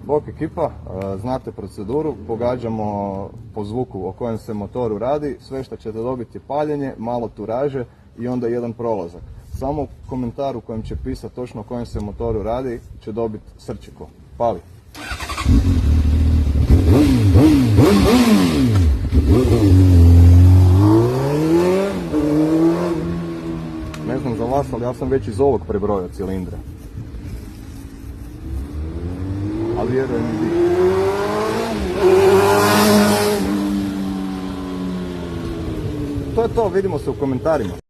Bok ekipa, znate proceduru, pogađamo po zvuku o kojem se motoru radi, sve što ćete dobiti je paljenje, malo turaže i onda jedan prolazak. Samo u komentaru u kojem će pisati točno o kojem se motoru radi će dobiti srčiko. Pali! Ne znam za vas, ali ja sam već iz ovog prebrojao cilindre. Ali vjerujem i vi. To je to, vidimo se u komentarima.